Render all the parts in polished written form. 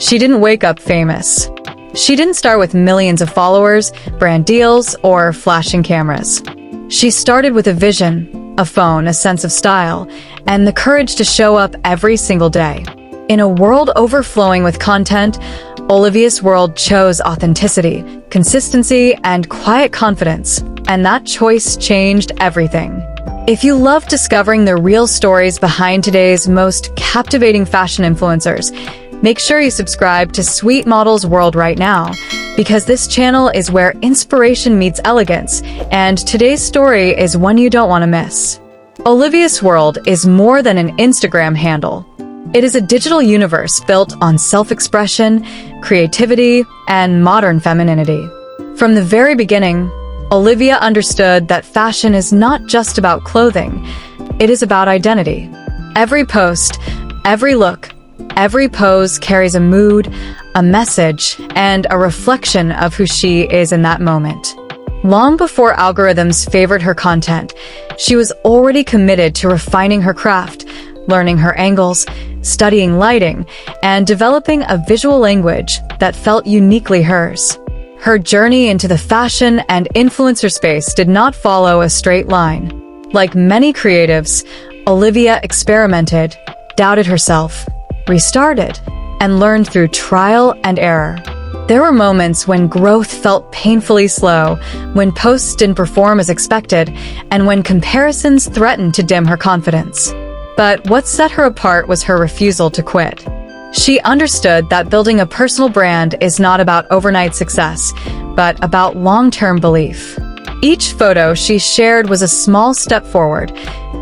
She didn't wake up famous. She didn't start with millions of followers, brand deals, or flashing cameras. She started with a vision, a phone, a sense of style, and the courage to show up every single day. In a world overflowing with content, OliviasWorld chose authenticity, consistency, and quiet confidence, and that choice changed everything. If you love discovering the real stories behind today's most captivating fashion influencers, make sure you subscribe to Sweet Models World right now, because this channel is where inspiration meets elegance, and today's story is one you don't want to miss. OliviasWorld is more than an Instagram handle. It is a digital universe built on self-expression, creativity, and modern femininity. From the very beginning, Olivia understood that fashion is not just about clothing, it is about identity. Every post, every look, every pose carries a mood, a message, and a reflection of who she is in that moment. Long before algorithms favored her content, she was already committed to refining her craft, learning her angles, studying lighting, and developing a visual language that felt uniquely hers. Her journey into the fashion and influencer space did not follow a straight line. Like many creatives, Olivia experimented, doubted herself, restarted, and learned through trial and error. There were moments when growth felt painfully slow, when posts didn't perform as expected, and when comparisons threatened to dim her confidence. But what set her apart was her refusal to quit. She understood that building a personal brand is not about overnight success, but about long-term belief. Each photo she shared was a small step forward,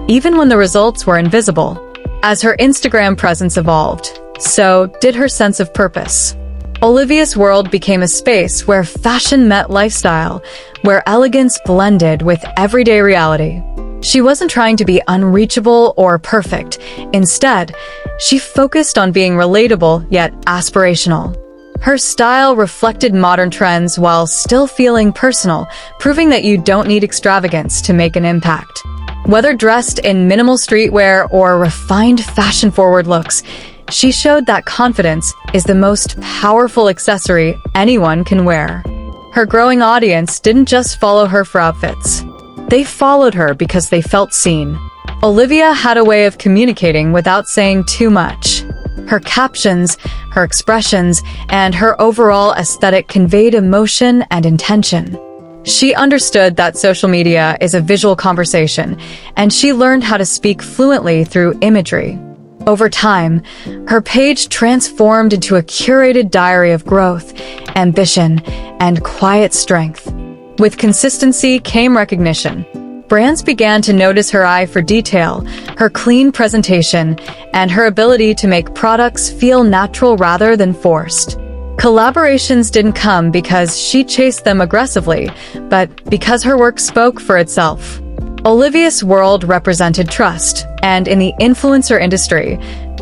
even when the results were invisible. As her Instagram presence evolved, so did her sense of purpose. OliviasWorld became a space where fashion met lifestyle, where elegance blended with everyday reality. She wasn't trying to be unreachable or perfect. Instead, she focused on being relatable yet aspirational. Her style reflected modern trends while still feeling personal, proving that you don't need extravagance to make an impact. Whether dressed in minimal streetwear or refined fashion-forward looks, she showed that confidence is the most powerful accessory anyone can wear. Her growing audience didn't just follow her for outfits. They followed her because they felt seen. Olivia had a way of communicating without saying too much. Her captions, her expressions, and her overall aesthetic conveyed emotion and intention. She understood that social media is a visual conversation, and she learned how to speak fluently through imagery. Over time, her page transformed into a curated diary of growth, ambition, and quiet strength. With consistency came recognition. Brands began to notice her eye for detail, her clean presentation, and her ability to make products feel natural rather than forced. Collaborations didn't come because she chased them aggressively, but because her work spoke for itself. OliviasWorld represented trust, and in the influencer industry,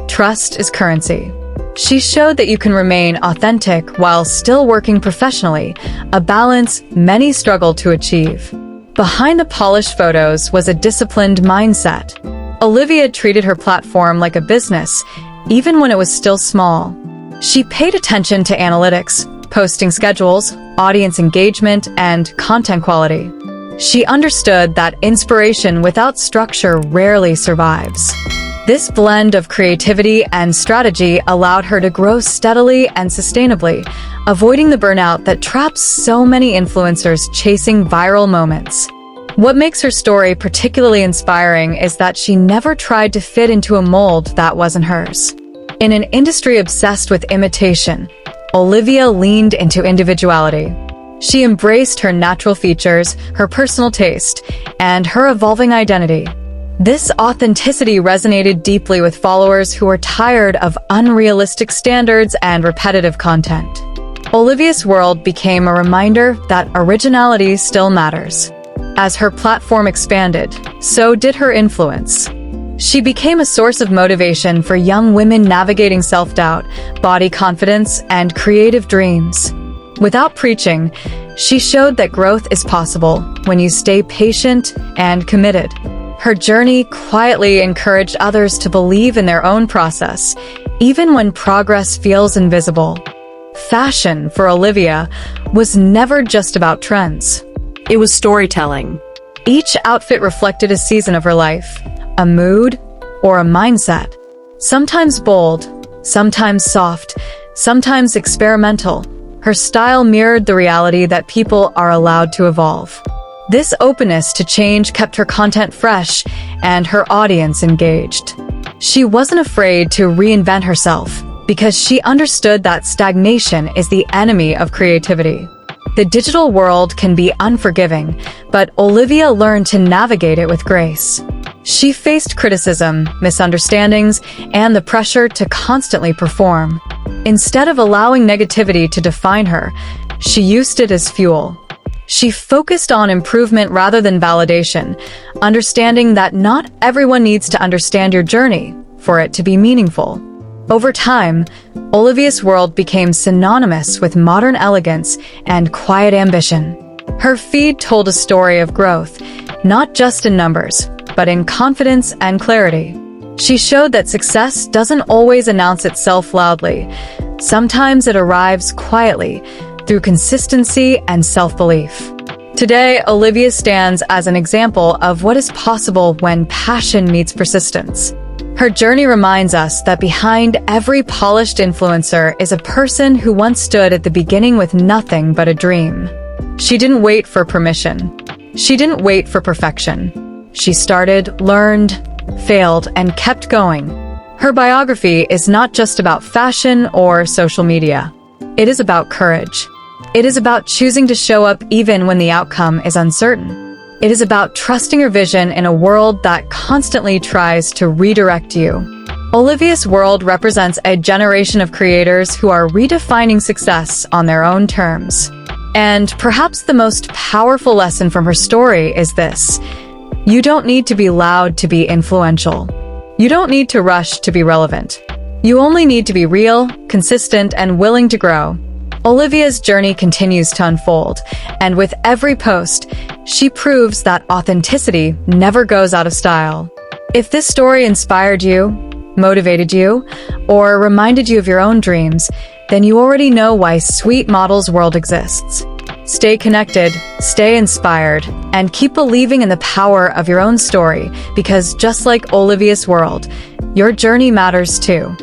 trust is currency. She showed that you can remain authentic while still working professionally, a balance many struggle to achieve. Behind the polished photos was a disciplined mindset. Olivia treated her platform like a business, even when it was still small. She paid attention to analytics, posting schedules, audience engagement, and content quality. She understood that inspiration without structure rarely survives. This blend of creativity and strategy allowed her to grow steadily and sustainably, avoiding the burnout that traps so many influencers chasing viral moments. What makes her story particularly inspiring is that she never tried to fit into a mold that wasn't hers. In an industry obsessed with imitation, Olivia leaned into individuality. She embraced her natural features, her personal taste, and her evolving identity. This authenticity resonated deeply with followers who were tired of unrealistic standards and repetitive content. OliviasWorld became a reminder that originality still matters. As her platform expanded, so did her influence. She became a source of motivation for young women navigating self-doubt, body confidence, and creative dreams. Without preaching, she showed that growth is possible when you stay patient and committed. Her journey quietly encouraged others to believe in their own process, even when progress feels invisible. Fashion, for Olivia, was never just about trends. It was storytelling. Each outfit reflected a season of her life, a mood, or a mindset. Sometimes bold, sometimes soft, sometimes experimental. Her style mirrored the reality that people are allowed to evolve. This openness to change kept her content fresh and her audience engaged. She wasn't afraid to reinvent herself because she understood that stagnation is the enemy of creativity. The digital world can be unforgiving, but Olivia learned to navigate it with grace. She faced criticism, misunderstandings, and the pressure to constantly perform. Instead of allowing negativity to define her, she used it as fuel. She focused on improvement rather than validation, understanding that not everyone needs to understand your journey for it to be meaningful. Over time, OliviasWorld became synonymous with modern elegance and quiet ambition. Her feed told a story of growth, not just in numbers, but in confidence and clarity. She showed that success doesn't always announce itself loudly. Sometimes it arrives quietly, through consistency and self-belief. Today, Olivia stands as an example of what is possible when passion meets persistence. Her journey reminds us that behind every polished influencer is a person who once stood at the beginning with nothing but a dream. She didn't wait for permission. She didn't wait for perfection. She started, learned, failed, and kept going. Her biography is not just about fashion or social media. It is about courage. It is about choosing to show up even when the outcome is uncertain. It is about trusting your vision in a world that constantly tries to redirect you. OliviasWorld represents a generation of creators who are redefining success on their own terms. And perhaps the most powerful lesson from her story is this: you don't need to be loud to be influential. You don't need to rush to be relevant. You only need to be real, consistent, and willing to grow. Olivia's journey continues to unfold, and with every post, she proves that authenticity never goes out of style. If this story inspired you, motivated you, or reminded you of your own dreams, then you already know why Sweet Models World exists. Stay connected, stay inspired, and keep believing in the power of your own story, because just like OliviasWorld, your journey matters too.